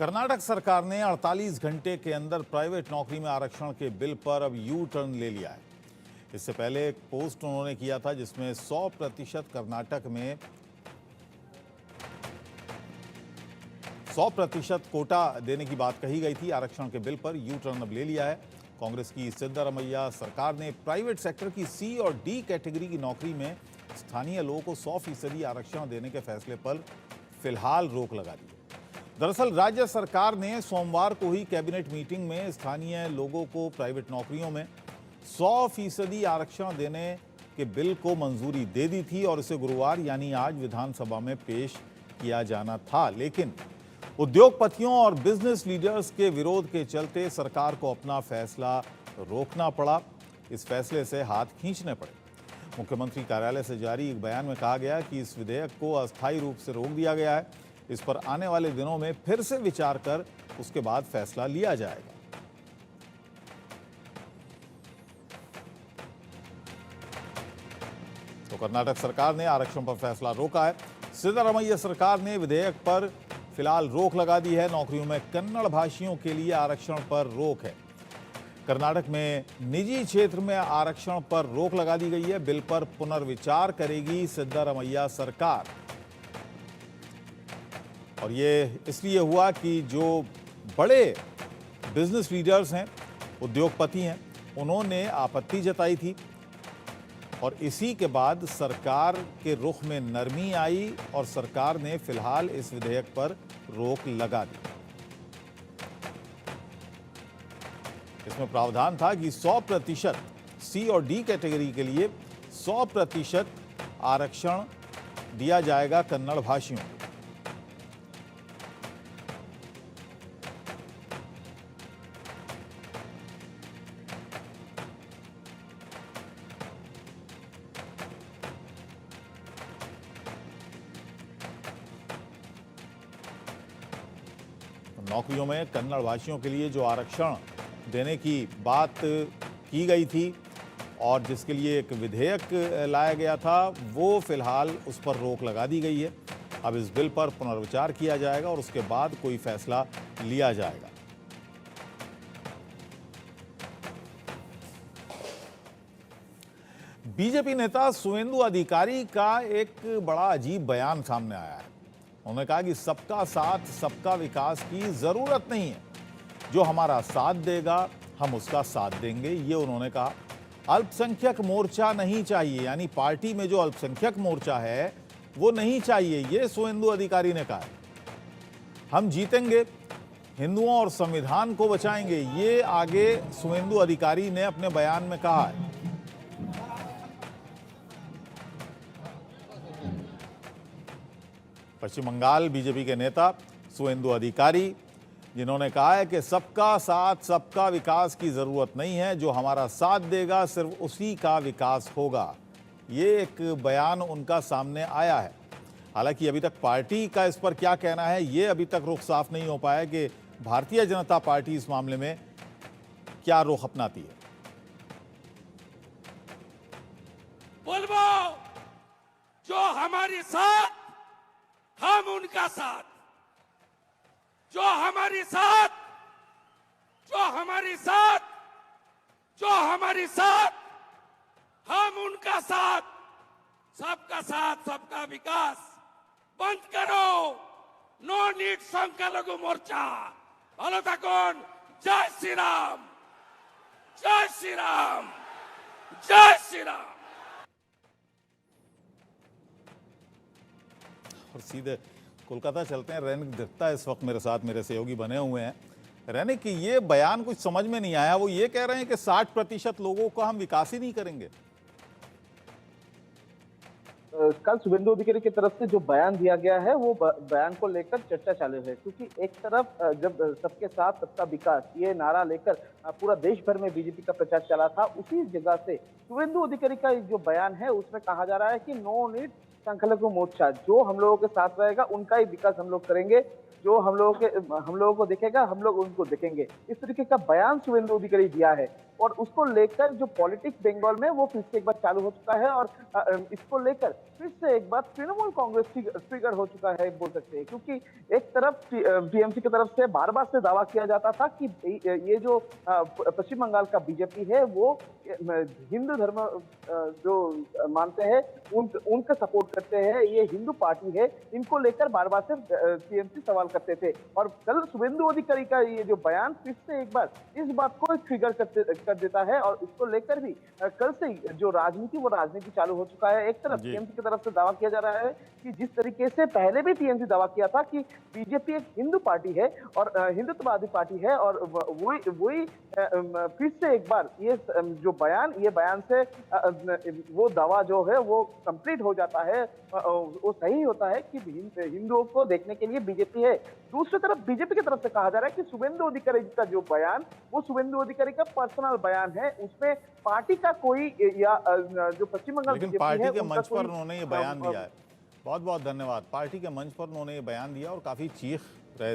कर्नाटक सरकार ने 48 घंटे के अंदर प्राइवेट नौकरी में आरक्षण के बिल पर अब यू टर्न ले लिया है। इससे पहले एक पोस्ट उन्होंने किया था जिसमें 100% कर्नाटक में 100% कोटा देने की बात कही गई थी। आरक्षण के बिल पर यू टर्न अब ले लिया है। कांग्रेस की सिद्धारमैया सरकार ने प्राइवेट सेक्टर की सी और डी कैटेगरी की नौकरी में स्थानीय लोगों को 100% आरक्षण देने के फैसले पर फिलहाल रोक लगा दी। दरअसल राज्य सरकार ने सोमवार को ही कैबिनेट मीटिंग में स्थानीय लोगों को प्राइवेट नौकरियों में 100% आरक्षण देने के बिल को मंजूरी दे दी थी और इसे गुरुवार यानी आज विधानसभा में पेश किया जाना था, लेकिन उद्योगपतियों और बिजनेस लीडर्स के विरोध के चलते सरकार को अपना फैसला रोकना पड़ा। इस फैसले से हाथ खींचने पड़े। मुख्यमंत्री कार्यालय से जारी एक बयान में कहा गया कि इस विधेयक को अस्थायी रूप से रोक दिया गया है। इस पर आने वाले दिनों में फिर से विचार कर उसके बाद फैसला लिया जाएगा। तो कर्नाटक सरकार ने आरक्षण पर फैसला रोका है। सिद्धारमैया सरकार ने विधेयक पर फिलहाल रोक लगा दी है। नौकरियों में कन्नड़ भाषियों के लिए आरक्षण पर रोक है। कर्नाटक में निजी क्षेत्र में आरक्षण पर रोक लगा दी गई है। बिल पर पुनर्विचार करेगी सिद्धारमैया सरकार। और ये इसलिए हुआ कि जो बड़े बिजनेस लीडर्स हैं, उद्योगपति हैं, उन्होंने आपत्ति जताई थी और इसी के बाद सरकार के रुख में नरमी आई और सरकार ने फिलहाल इस विधेयक पर रोक लगा दी। इसमें प्रावधान था कि 100% सी और डी कैटेगरी के लिए 100% आरक्षण दिया जाएगा कन्नड़ भाषियों को। नौकरियों में कन्नड़ भाषियों के लिए जो आरक्षण देने की बात की गई थी और जिसके लिए एक विधेयक लाया गया था, वो फिलहाल उस पर रोक लगा दी गई है। अब इस बिल पर पुनर्विचार किया जाएगा और उसके बाद कोई फैसला लिया जाएगा। बीजेपी नेता सुवेंदु अधिकारी का एक बड़ा अजीब बयान सामने आया है। उन्होंने कहा कि सबका साथ सबका विकास की जरूरत नहीं है, जो हमारा साथ देगा हम उसका साथ देंगे, ये उन्होंने कहा। अल्पसंख्यक मोर्चा नहीं चाहिए, यानी पार्टी में जो अल्पसंख्यक मोर्चा है वो नहीं चाहिए, ये सुवेंदु अधिकारी ने कहा। हम जीतेंगे, हिंदुओं और संविधान को बचाएंगे, ये आगे सुवेंदु अधिकारी ने अपने बयान में कहा है। पश्चिम बंगाल बीजेपी के नेता सुवेंदु अधिकारी, जिन्होंने कहा है कि सबका साथ सबका विकास की जरूरत नहीं है, जो हमारा साथ देगा सिर्फ उसी का विकास होगा, ये एक बयान उनका सामने आया है। हालांकि अभी तक पार्टी का इस पर क्या कहना है, ये अभी तक रुख साफ नहीं हो पाया कि भारतीय जनता पार्टी इस मामले में क्या रुख अपनाती है। बोलबो जो हमारे साथ हम उनका साथ, जो हमारे साथ, जो हमारे साथ, जो हमारे साथ, हम उनका साथ, सबका साथ सबका विकास। बंद करो नो नीड संख्यालघु मोर्चा। ভালো থাকুন। जय श्री राम, जय श्री राम, जय श्री राम। और सीधे कोलकाता चलते हैं। रैनिक दत्ता इस वक्त मेरे साथ, मेरे सहयोगी बने हुए हैं। रैनिक, ये बयान कुछ समझ में नहीं आया। वो ये कह रहे हैं कि 60% लोगों को हम विकास ही नहीं करेंगे। कल शुभेंदु अधिकारी की तरफ से जो बयान दिया गया है, वो बयान को लेकर चर्चा चालू है, क्योंकि एक तरफ जब सबके साथ सबका विकास ये नारा लेकर पूरा देश भर में बीजेपी का प्रचार चला था, उसी जगह से शुभेंदु अधिकारी का जो बयान है उसमें कहा जा रहा है कि नो नीड संख्यालघु मोर्चा, जो हम लोगों के साथ रहेगा उनका ही विकास हम लोग करेंगे। जो हम लोगों को देखेगा, हम लोग उनको देखेंगे, इस तरीके का बयान शुभेंदु अधिकारी दिया है। और उसको लेकर जो पॉलिटिक्स बंगाल में वो फिर से एक बार चालू हो चुका है और इसको लेकर फिर से एक बार तृणमूल कांग्रेस ट्रिगर हो चुका है बोल सकते हैं, क्योंकि एक तरफ टीएमसी की तरफ से बार बार से दावा किया जाता था कि ये जो पश्चिम बंगाल का बीजेपी है वो हिंदू धर्म जो मानते हैं उनका सपोर्ट करते हैं, ये हिंदू पार्टी है, इनको लेकर बार बार से टीएमसी सवाल करते थे। और कल शुभेंदु अधिकारी का ये जो बयान फिर से एक बार इस बात को ट्रिगर कर देता है और इसको लेकर भी कल से जो राजनीति चालू हो चुका है। एक तरफ टीएमसी की तरफ से दावा किया जा रहा है कि जिस तरीके से पहले भी टीएमसी दावा किया था कि बीजेपी एक हिंदू पार्टी है और हिंदुत्ववादी पार्टी है, और वही फिर से एक बार ये बयान से वो दावा जो है वो कंप्लीट हो जाता है, वो सही होता है कि हिंदुओं को देखने के लिए बीजेपी है। दूसरी तरफ बीजेपी की तरफ से कहा जा रहा है कि शुभेंदु अधिकारी का जो बयान वो शुभेंदु अधिकारी का पर्सनल बयान है, उसमें पार्टी का कोई या जो पश्चिम बंगाल लेकिन पार्टी के मंच पर उन्होंने ये बयान दिया है। बहुत बहुत धन्यवाद। पार्टी के मंच पर उन्होंने ये बयान दिया और काफी चीख